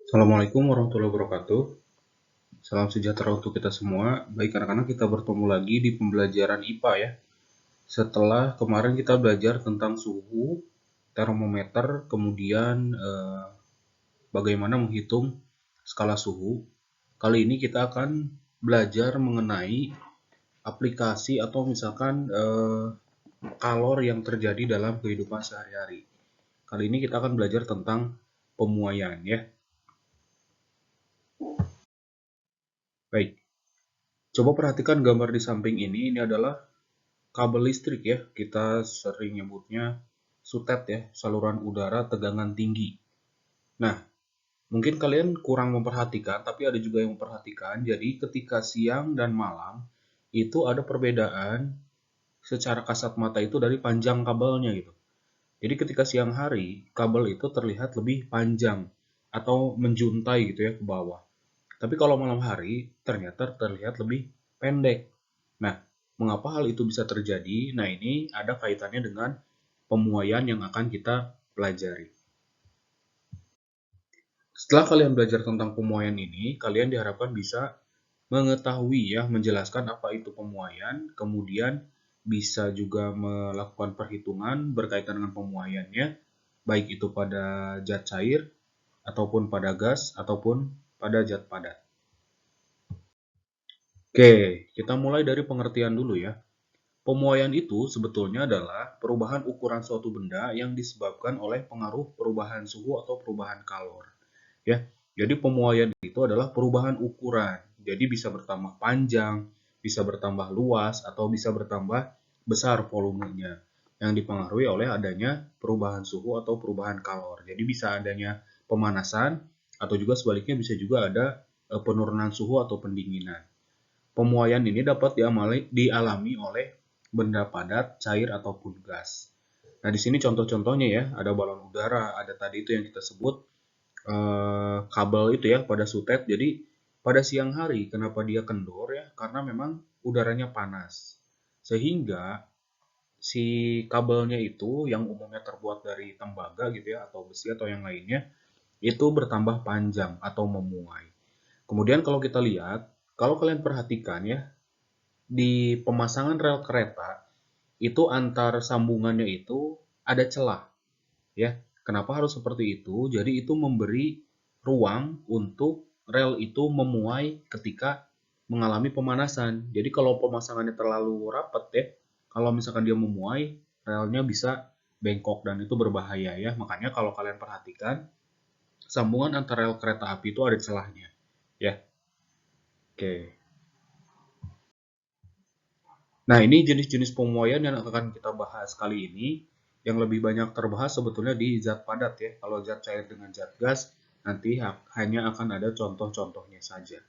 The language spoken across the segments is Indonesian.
Assalamualaikum warahmatullahi wabarakatuh. Salam sejahtera untuk kita semua. Baik anak-anak, kita bertemu lagi di pembelajaran IPA ya. Setelah kemarin kita belajar tentang suhu, termometer, kemudian bagaimana menghitung skala suhu. Kali ini kita akan belajar mengenai aplikasi atau misalkan kalor yang terjadi dalam kehidupan sehari-hari. Kali ini kita akan belajar tentang pemuaian ya. Baik, coba perhatikan gambar di samping ini. Ini adalah kabel listrik ya, kita sering nyebutnya sutet ya, saluran udara tegangan tinggi. Nah, mungkin kalian kurang memperhatikan, tapi ada juga yang memperhatikan. Jadi ketika siang dan malam, itu ada perbedaan secara kasat mata itu dari panjang kabelnya gitu. Jadi ketika siang hari, kabel itu terlihat lebih panjang atau menjuntai gitu ya ke bawah. Tapi kalau malam hari, ternyata terlihat lebih pendek. Nah, mengapa hal itu bisa terjadi? Nah, ini ada kaitannya dengan pemuaian yang akan kita pelajari. Setelah kalian belajar tentang pemuaian ini, kalian diharapkan bisa mengetahui ya, menjelaskan apa itu pemuaian, kemudian bisa juga melakukan perhitungan berkaitan dengan pemuaiannya, baik itu pada zat cair, ataupun pada gas, ataupun pada zat padat. Oke, kita mulai dari pengertian dulu ya. Pemuaian itu sebetulnya adalah perubahan ukuran suatu benda yang disebabkan oleh pengaruh perubahan suhu atau perubahan kalor. Ya, jadi pemuaian itu adalah perubahan ukuran. Jadi bisa bertambah panjang, bisa bertambah luas, atau bisa bertambah besar volumenya yang dipengaruhi oleh adanya perubahan suhu atau perubahan kalor. Jadi bisa adanya pemanasan atau juga sebaliknya bisa juga ada penurunan suhu atau pendinginan. Pemuaian ini dapat dialami oleh benda padat, cair, ataupun gas. Nah, di sini contoh-contohnya ya, ada balon udara, ada tadi itu yang kita sebut kabel itu ya pada sutet. Jadi pada siang hari kenapa dia kendor ya? Karena memang udaranya panas. Sehingga si kabelnya itu yang umumnya terbuat dari tembaga gitu ya atau besi atau yang lainnya itu bertambah panjang atau memuai. Kemudian kalau kita lihat, kalau kalian perhatikan ya, di pemasangan rel kereta itu antar sambungannya itu ada celah ya. Kenapa harus seperti itu? Jadi itu memberi ruang untuk rel itu memuai ketika mengalami pemanasan. Jadi kalau pemasangannya terlalu rapat ya, kalau misalkan dia memuai, relnya bisa bengkok dan itu berbahaya ya. Makanya kalau kalian perhatikan, sambungan antara rel kereta api itu ada celahnya ya. Oke. Nah, ini jenis-jenis pemuaian yang akan kita bahas kali ini. Yang lebih banyak terbahas sebetulnya di zat padat ya. Kalau zat cair dengan zat gas, nanti hanya akan ada contoh-contohnya saja.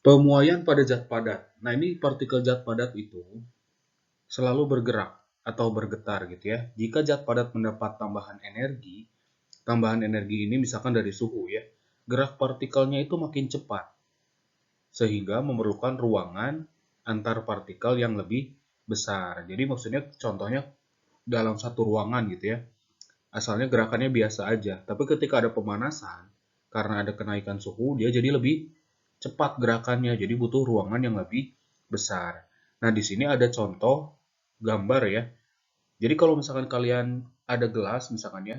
Pemuaian pada zat padat. Nah, ini partikel zat padat itu selalu bergerak atau bergetar gitu ya. Jika zat padat mendapat tambahan energi ini misalkan dari suhu ya, gerak partikelnya itu makin cepat sehingga memerlukan ruangan antar partikel yang lebih besar. Jadi maksudnya contohnya dalam satu ruangan gitu ya. Asalnya gerakannya biasa aja, tapi ketika ada pemanasan karena ada kenaikan suhu, dia jadi lebih cepat gerakannya. Jadi butuh ruangan yang lebih besar. Nah, di sini ada contoh gambar ya. Jadi kalau misalkan kalian ada gelas misalkan ya,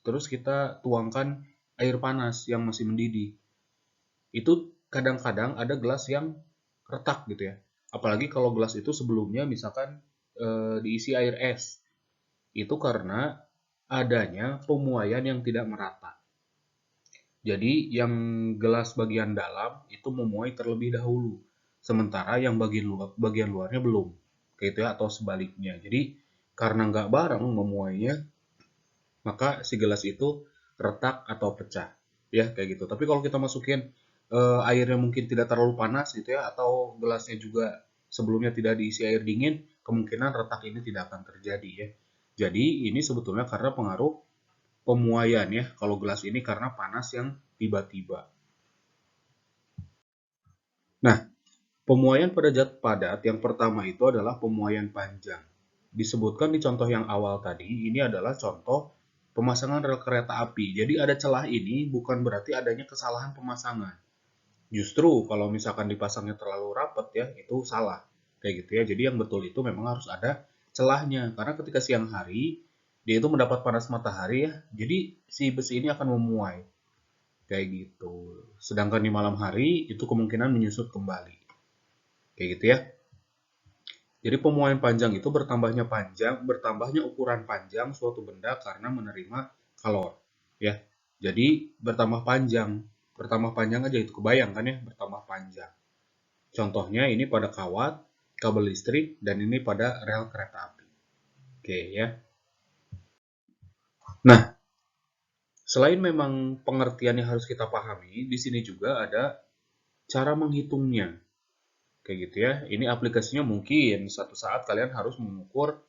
terus kita tuangkan air panas yang masih mendidih. Itu kadang-kadang ada gelas yang retak gitu ya. Apalagi kalau gelas itu sebelumnya misalkan diisi air es. Itu karena adanya pemuaian yang tidak merata. Jadi yang gelas bagian dalam itu memuai terlebih dahulu. Sementara yang bagian luarnya belum. Kayak itu ya, atau sebaliknya. Jadi karena nggak bareng memuainya, maka si gelas itu retak atau pecah. Ya, kayak gitu. Tapi kalau kita masukin airnya mungkin tidak terlalu panas gitu ya, atau gelasnya juga sebelumnya tidak diisi air dingin, kemungkinan retak ini tidak akan terjadi ya. Jadi ini sebetulnya karena pengaruh pemuaian ya, kalau gelas ini karena panas yang tiba-tiba. Nah, pemuaian pada zat padat yang pertama itu adalah pemuaian panjang. Disebutkan di contoh yang awal tadi, ini adalah contoh pemasangan rel kereta api. Jadi ada celah ini bukan berarti adanya kesalahan pemasangan. Justru kalau misalkan dipasangnya terlalu rapat ya, itu salah. Kayak gitu ya. Jadi yang betul itu memang harus ada celahnya. Karena ketika siang hari, dia itu mendapat panas matahari ya. Jadi si besi ini akan memuai. Kayak gitu. Sedangkan di malam hari, itu kemungkinan menyusut kembali. Kayak gitu ya. Jadi pemuaian panjang itu bertambahnya ukuran panjang suatu benda karena menerima kalor. Ya. Jadi bertambah panjang aja itu kebayang kan ya, bertambah panjang. Contohnya ini pada kawat, kabel listrik, dan ini pada rel kereta api. Oke ya. Nah, selain memang pengertian yang harus kita pahami, di sini juga ada cara menghitungnya. Kayak gitu ya. Ini aplikasinya mungkin satu saat kalian harus mengukur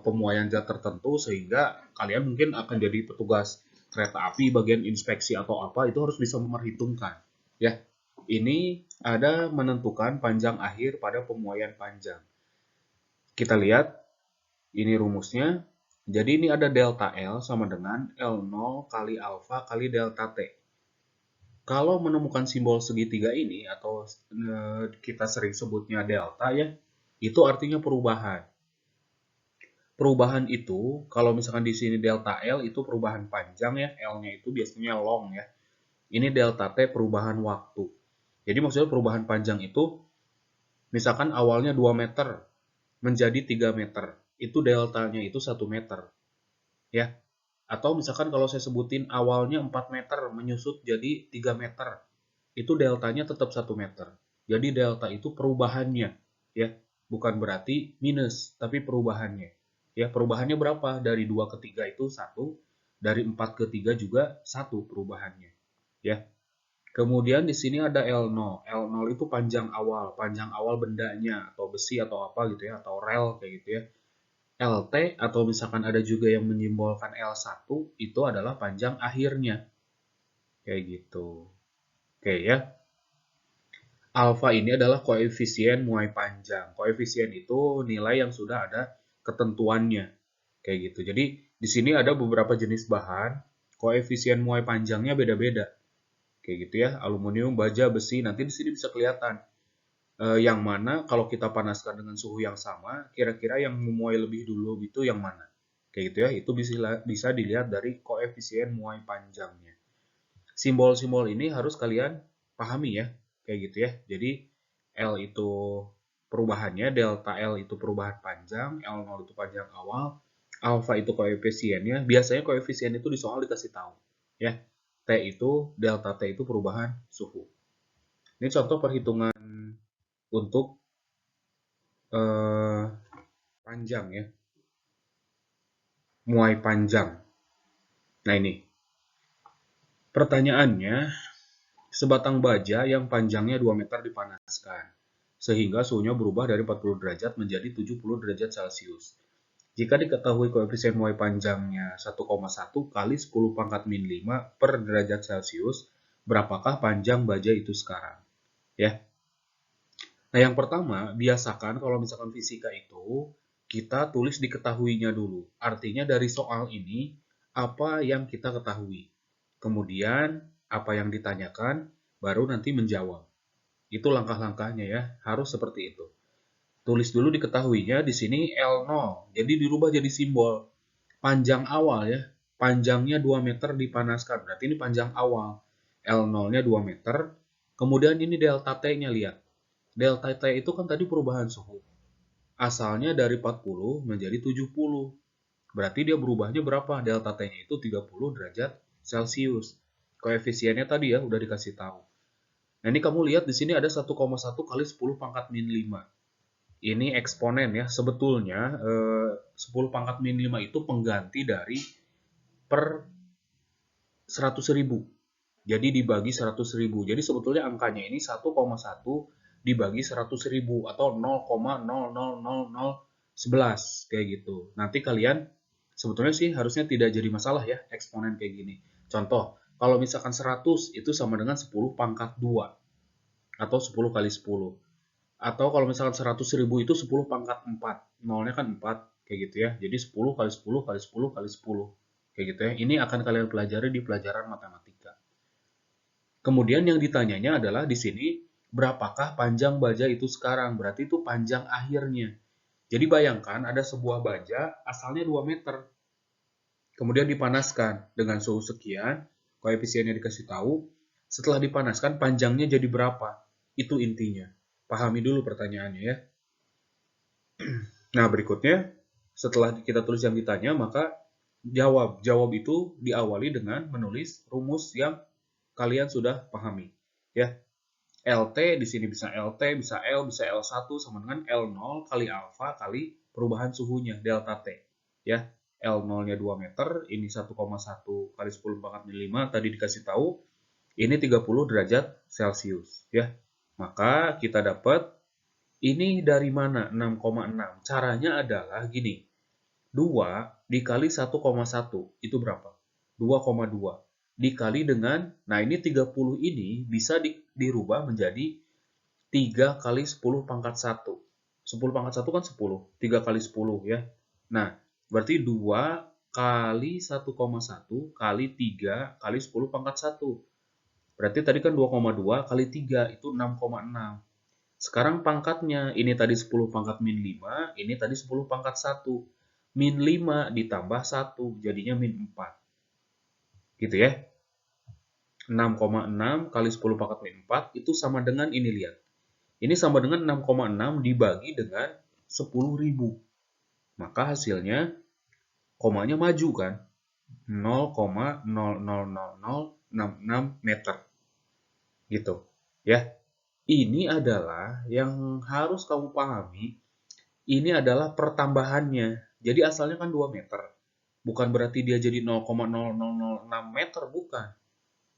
pemuaian zat tertentu sehingga kalian mungkin akan jadi petugas kereta api bagian inspeksi atau apa itu harus bisa memperhitungkan ya. Ini ada menentukan panjang akhir pada pemuaian panjang. Kita lihat ini rumusnya. Jadi ini ada delta L sama dengan L0 kali alfa kali delta T. Kalau menemukan simbol segitiga ini atau kita sering sebutnya delta ya, itu artinya perubahan. Perubahan itu, kalau misalkan di sini delta L itu perubahan panjang ya, L-nya itu biasanya long ya. Ini delta T perubahan waktu. Jadi maksudnya perubahan panjang itu, misalkan awalnya 2 meter menjadi 3 meter. Itu deltanya itu 1 meter. Ya. Atau misalkan kalau saya sebutin awalnya 4 meter menyusut jadi 3 meter. Itu deltanya tetap 1 meter. Jadi delta itu perubahannya. Ya. Bukan berarti minus, tapi perubahannya. Ya, perubahannya berapa? Dari 2 ke 3 itu 1, dari 4 ke 3 juga 1 perubahannya. Ya. Kemudian di sini ada L0. L0 itu panjang awal bendanya atau besi atau apa gitu ya, atau rel kayak gitu ya. LT atau misalkan ada juga yang menyimbolkan L1 itu adalah panjang akhirnya. Kayak gitu. Oke ya. Alfa ini adalah koefisien muai panjang. Koefisien itu nilai yang sudah ada ketentuannya. Kayak gitu. Jadi di sini ada beberapa jenis bahan, koefisien muai panjangnya beda-beda. Kayak gitu ya. Aluminium, baja, besi. Nanti di sini bisa kelihatan yang mana kalau kita panaskan dengan suhu yang sama, kira-kira yang memuai lebih dulu itu yang mana. Kayak gitu ya. Itu bisa dilihat dari koefisien muai panjangnya. Simbol-simbol ini harus kalian pahami ya, kayak gitu ya. Jadi L itu perubahannya, delta L itu perubahan panjang, L0 itu panjang awal, alfa itu koefisiennya. Biasanya koefisien itu di soal dikasih tahu ya. T itu delta T itu perubahan suhu. Ini contoh perhitungan untuk eh, panjang ya, muai panjang. Nah ini pertanyaannya, sebatang baja yang panjangnya 2 meter dipanaskan, sehingga suhunya berubah dari 40 derajat menjadi 70 derajat Celcius. Jika diketahui koefisien muai panjangnya 1,1 kali 10 pangkat min 5 per derajat Celcius, berapakah panjang baja itu sekarang? Ya. Nah, yang pertama, biasakan kalau misalkan fisika itu, kita tulis diketahuinya dulu. Artinya dari soal ini, apa yang kita ketahui. Kemudian, apa yang ditanyakan, baru nanti menjawab. Itu langkah-langkahnya ya, harus seperti itu. Tulis dulu diketahuinya, di sini L0, jadi dirubah jadi simbol. Panjang awal ya, panjangnya 2 meter dipanaskan, berarti ini panjang awal. L0-nya 2 meter, kemudian ini delta T-nya lihat. Delta T itu kan tadi perubahan suhu. Asalnya dari 40 menjadi 70. Berarti dia berubahnya berapa? Delta T-nya itu 30 derajat Celcius. Koefisiennya tadi ya udah dikasih tahu. Nah, ini kamu lihat di sini ada 1,1 kali 10 pangkat min 5. Ini eksponen ya. Sebetulnya 10 pangkat min 5 itu pengganti dari per 100.000. Jadi dibagi 100.000. Jadi sebetulnya angkanya ini 1,1 dibagi 100.000 atau 0,00011 kayak gitu. Nanti kalian sebetulnya sih harusnya tidak jadi masalah ya eksponen kayak gini. Contoh, kalau misalkan 100 itu sama dengan 10 pangkat 2 atau 10 kali 10. Atau kalau misalkan 100.000 itu 10 pangkat 4. Nolnya kan 4 kayak gitu ya. Jadi 10 kali 10 kali 10 kali 10. Kayak gitu ya. Ini akan kalian pelajari di pelajaran matematika. Kemudian yang ditanyanya adalah di sini, berapakah panjang baja itu sekarang? Berarti itu panjang akhirnya. Jadi bayangkan ada sebuah baja asalnya 2 meter. Kemudian dipanaskan dengan suhu sekian, koefisiennya dikasih tahu. Setelah dipanaskan panjangnya jadi berapa? Itu intinya. Pahami dulu pertanyaannya ya. Nah, berikutnya setelah kita tulis yang ditanya, maka jawab. Jawab itu diawali dengan menulis rumus yang kalian sudah pahami. Ya, LT di sini bisa LT, bisa L, bisa L1 sama dengan L0 kali alfa kali perubahan suhunya, delta T. Ya, L0-nya 2 meter, ini 1,1 kali 10 pangkat 5, tadi dikasih tahu, ini 30 derajat Celcius. Ya, maka kita dapat ini dari mana? 6,6. Caranya adalah gini. 2 dikali 1,1 itu berapa? 2,2. Dikali dengan, nah ini 30 ini bisa dirubah menjadi 3 kali 10 pangkat 1. 10 pangkat 1 kan 10. 3 kali 10 ya. Nah, berarti 2 kali 1,1 kali 3 kali 10 pangkat 1. Berarti tadi kan 2,2 kali 3 itu 6,6. Sekarang pangkatnya, ini tadi 10 pangkat min 5, ini tadi 10 pangkat 1. Min 5 ditambah 1, jadinya min 4. Gitu ya. 6,6 kali 10 pangkat min 4 itu sama dengan ini, lihat. Ini sama dengan 6,6 dibagi dengan 10.000. Maka hasilnya komanya maju kan. 0,000066 meter. Gitu. Ya. Ini adalah yang harus kamu pahami. Ini adalah pertambahannya. Jadi asalnya kan 2 meter. Bukan berarti dia jadi 0,0006 meter, bukan.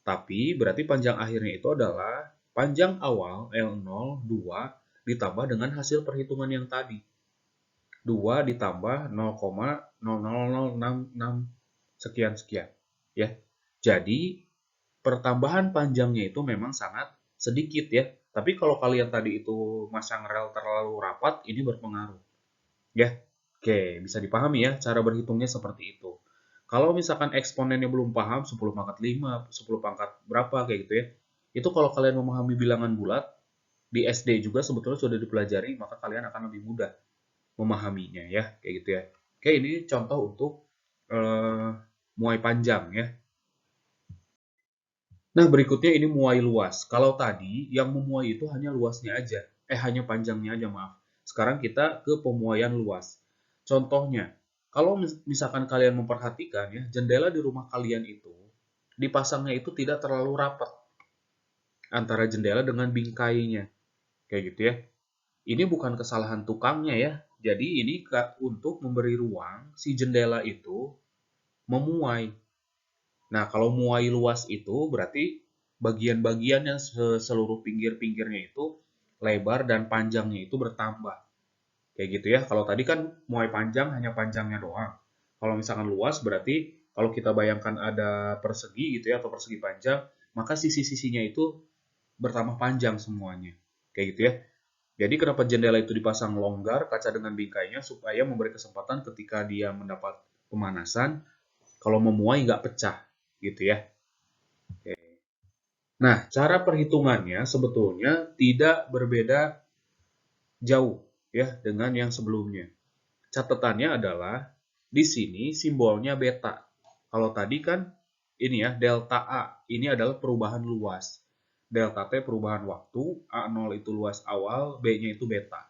Tapi berarti panjang akhirnya itu adalah panjang awal L0, 2, ditambah dengan hasil perhitungan yang tadi. 2 ditambah 0,00066 sekian-sekian. Ya. Jadi pertambahan panjangnya itu memang sangat sedikit ya. Tapi kalau kalian tadi itu masang rel terlalu rapat, ini berpengaruh. Ya, oke, bisa dipahami ya, cara berhitungnya seperti itu. Kalau misalkan eksponennya belum paham, 10 pangkat 5, 10 pangkat berapa, kayak gitu ya. Itu kalau kalian memahami bilangan bulat, di SD juga sebetulnya sudah dipelajari, maka kalian akan lebih mudah memahaminya ya, kayak gitu ya. Oke, ini contoh untuk muai panjang ya. Nah, berikutnya ini muai luas. Kalau tadi yang memuai itu hanya luasnya aja. Hanya panjangnya aja, maaf. Sekarang kita ke pemuaian luas. Contohnya, kalau misalkan kalian memperhatikan ya, jendela di rumah kalian itu, dipasangnya itu tidak terlalu rapat antara jendela dengan bingkainya. Kayak gitu ya. Ini bukan kesalahan tukangnya ya. Jadi ini untuk memberi ruang si jendela itu memuai. Nah, kalau muai luas itu berarti bagian-bagian yang seluruh pinggir-pinggirnya itu lebar dan panjangnya itu bertambah. Kayak gitu ya. Kalau tadi kan muai panjang hanya panjangnya doang. Kalau misalkan luas berarti kalau kita bayangkan ada persegi gitu ya atau persegi panjang, maka sisi-sisinya itu bertambah panjang semuanya. Kayak gitu ya. Jadi kenapa jendela itu dipasang longgar kaca dengan bingkainya supaya memberi kesempatan ketika dia mendapat pemanasan, kalau memuai nggak pecah gitu ya. Oke. Nah, cara perhitungannya sebetulnya tidak berbeda jauh ya dengan yang sebelumnya. Catatannya adalah di sini simbolnya beta. Kalau tadi kan ini ya delta A, ini adalah perubahan luas. Delta T perubahan waktu, A0 itu luas awal, B-nya itu beta.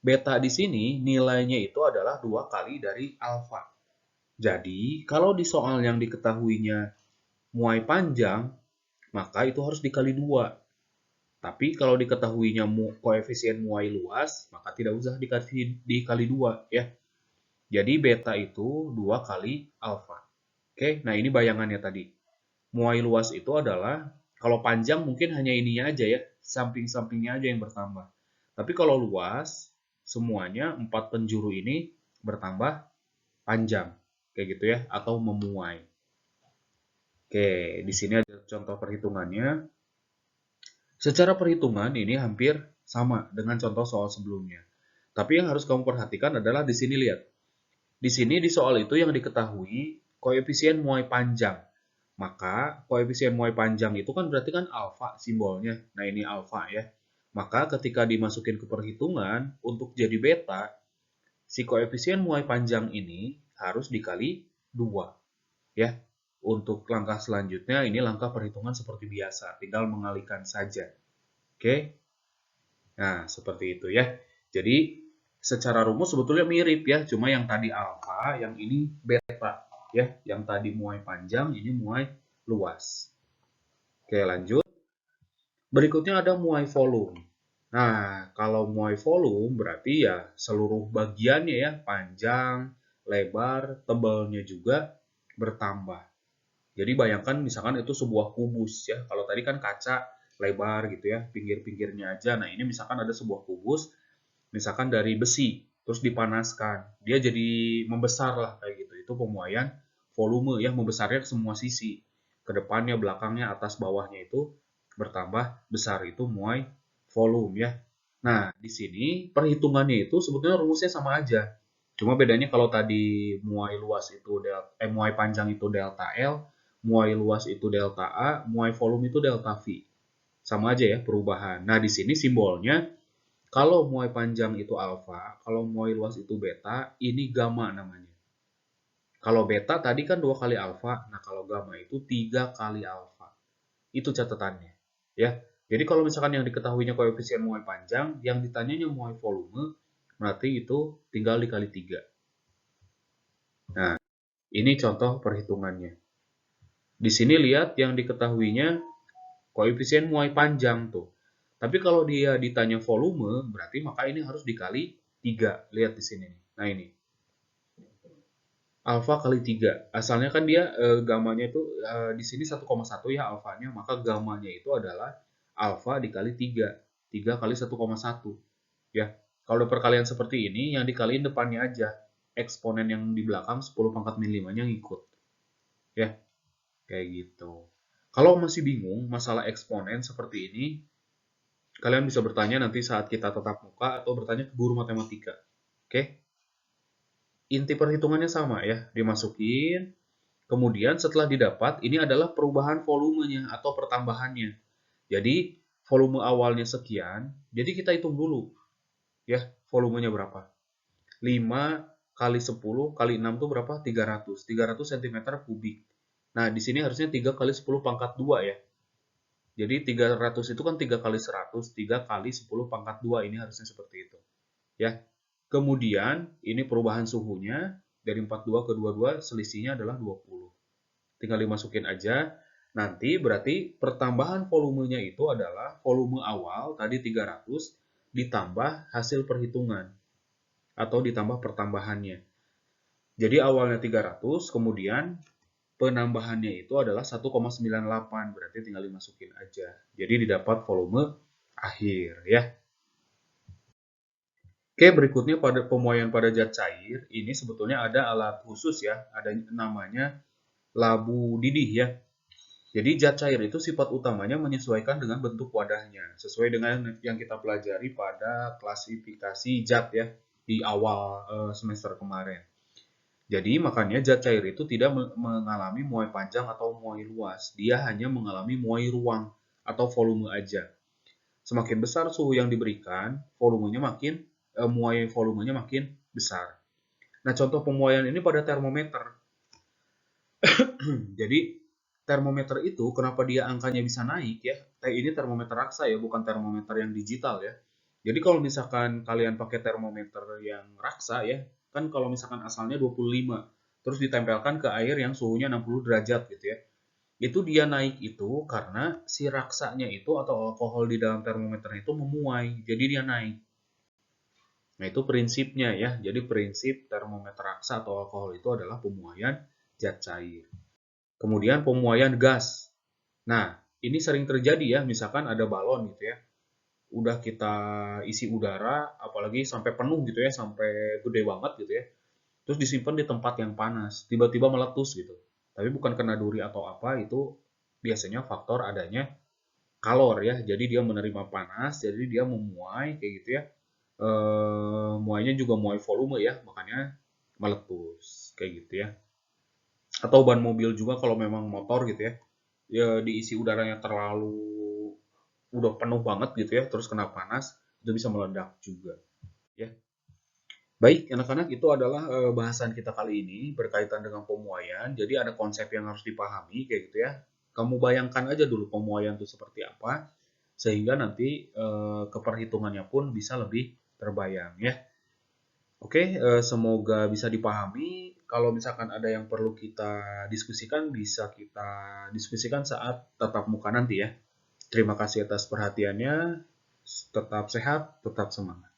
Beta di sini nilainya itu adalah 2 kali dari alfa. Jadi, kalau di soal yang diketahuinya muai panjang, maka itu harus dikali 2. Tapi kalau diketahuinya koefisien muai luas, maka tidak usah dikali 2 ya. Jadi beta itu 2 kali alfa. Oke, nah ini bayangannya tadi. Muai luas itu adalah, kalau panjang mungkin hanya ininya aja ya, samping-sampingnya aja yang bertambah. Tapi kalau luas, semuanya 4 penjuru ini bertambah panjang. Kayak gitu ya, atau memuai. Oke, di sini ada contoh perhitungannya. Secara perhitungan ini hampir sama dengan contoh soal sebelumnya. Tapi yang harus kamu perhatikan adalah di sini, lihat. Di sini di soal itu yang diketahui koefisien muai panjang. Maka koefisien muai panjang itu kan berarti kan alfa simbolnya. Nah, ini alfa ya. Maka ketika dimasukin ke perhitungan untuk jadi beta, si koefisien muai panjang ini harus dikali 2 ya. Untuk langkah selanjutnya ini langkah perhitungan seperti biasa, tinggal mengalihkan saja. Oke. Nah, seperti itu ya. Jadi secara rumus sebetulnya mirip ya, cuma yang tadi alfa, yang ini beta ya. Yang tadi muai panjang, ini muai luas. Oke, lanjut. Berikutnya ada muai volume. Nah, kalau muai volume berarti ya seluruh bagiannya ya, panjang, lebar, tebalnya juga bertambah. Jadi bayangkan misalkan itu sebuah kubus ya. Kalau tadi kan kaca lebar gitu ya, pinggir-pinggirnya aja. Nah, ini misalkan ada sebuah kubus, misalkan dari besi, terus dipanaskan. Dia jadi membesar lah kayak gitu. Itu pemuaian volume ya, membesarnya ke semua sisi. Ke depannya, belakangnya, atas, bawahnya itu bertambah besar, itu muai volume ya. Nah, di sini perhitungannya itu sebetulnya rumusnya sama aja. Cuma bedanya kalau tadi muai luas itu muai panjang itu delta L, muai luas itu delta A, muai volume itu delta V. Sama aja ya perubahan. Nah, di sini simbolnya kalau muai panjang itu alfa, kalau muai luas itu beta, ini gamma namanya. Kalau beta tadi kan 2 kali alfa, nah kalau gamma itu 3 kali alfa. Itu catatannya. Ya. Jadi kalau misalkan yang diketahuinya koefisien muai panjang, yang ditanyanya muai volume, berarti itu tinggal dikali 3. Nah, ini contoh perhitungannya. Di sini lihat yang diketahuinya koefisien muai panjang tuh. Tapi kalau dia ditanya volume, berarti maka ini harus dikali 3. Lihat di sini. Nah, ini. Alfa kali 3. Asalnya kan dia gamanya itu di sini 1,1 ya alfanya, maka gamanya itu adalah alfa dikali 3. 3 kali 1,1. Ya. Kalau ada perkalian seperti ini, yang dikaliin depannya aja. Eksponen yang di belakang 10 pangkat min 5-nya ngikut. Ya, kayak gitu. Kalau masih bingung masalah eksponen seperti ini, kalian bisa bertanya nanti saat kita tatap muka atau bertanya ke guru matematika. Oke? Inti perhitungannya sama ya, dimasukin. Kemudian setelah didapat, ini adalah perubahan volumenya atau pertambahannya. Jadi, volume awalnya sekian, jadi kita hitung dulu ya, volumenya berapa. 5 kali 10 kali 6 itu berapa? 300. 300 cm kubik. Nah, di sini harusnya 3 kali 10 pangkat 2 ya. Jadi 300 itu kan 3 kali 100, 3 kali 10 pangkat 2. Ini harusnya seperti itu. Ya. Kemudian, ini perubahan suhunya dari 42 ke 22, selisihnya adalah 20. Tinggal dimasukin aja. Nanti berarti pertambahan volumenya itu adalah volume awal, tadi 300, ditambah hasil perhitungan. Atau ditambah pertambahannya. Jadi awalnya 300, kemudian penambahannya itu adalah 1,98, berarti tinggal dimasukin aja. Jadi didapat volume akhir ya. Oke, berikutnya pada pemuaian pada zat cair, ini sebetulnya ada alat khusus ya, ada namanya labu didih ya. Jadi zat cair itu sifat utamanya menyesuaikan dengan bentuk wadahnya, sesuai dengan yang kita pelajari pada klasifikasi zat ya di awal semester kemarin. Jadi makanya zat cair itu tidak mengalami muai panjang atau muai luas, dia hanya mengalami muai ruang atau volume aja. Semakin besar suhu yang diberikan, muai volumenya makin besar. Nah, contoh pemuaian ini pada termometer. Jadi termometer itu kenapa dia angkanya bisa naik ya? Ini termometer raksa ya, bukan termometer yang digital ya. Jadi kalau misalkan kalian pakai termometer yang raksa ya, kan kalau misalkan asalnya 25, terus ditempelkan ke air yang suhunya 60 derajat gitu ya. Itu dia naik itu karena si raksanya itu atau alkohol di dalam termometer itu memuai, jadi dia naik. Nah, itu prinsipnya ya. Jadi prinsip termometer raksa atau alkohol itu adalah pemuaian zat cair. Kemudian pemuaian gas. Nah, ini sering terjadi ya, misalkan ada balon gitu ya. Udah kita isi udara, apalagi sampai penuh gitu ya, sampai gede banget gitu ya. Terus disimpan di tempat yang panas, tiba-tiba meletus gitu. Tapi bukan kena duri atau apa, itu biasanya faktor adanya kalor ya. Jadi dia menerima panas, jadi dia memuai kayak gitu ya. Muainya juga muai volume ya, makanya meletus kayak gitu ya. Atau ban mobil juga kalau memang motor gitu ya, ya diisi udaranya terlalu udah penuh banget gitu ya, terus kena panas, itu bisa meledak juga ya. Baik, anak-anak, itu adalah bahasan kita kali ini berkaitan dengan pemuaian. Jadi ada konsep yang harus dipahami kayak gitu ya. Kamu bayangkan aja dulu pemuaian itu seperti apa, sehingga nanti keperhitungannya pun bisa lebih terbayang ya. Oke, semoga bisa dipahami. Kalau misalkan ada yang perlu kita diskusikan, bisa kita diskusikan saat tatap muka nanti ya. Terima kasih atas perhatiannya. Tetap sehat, tetap semangat.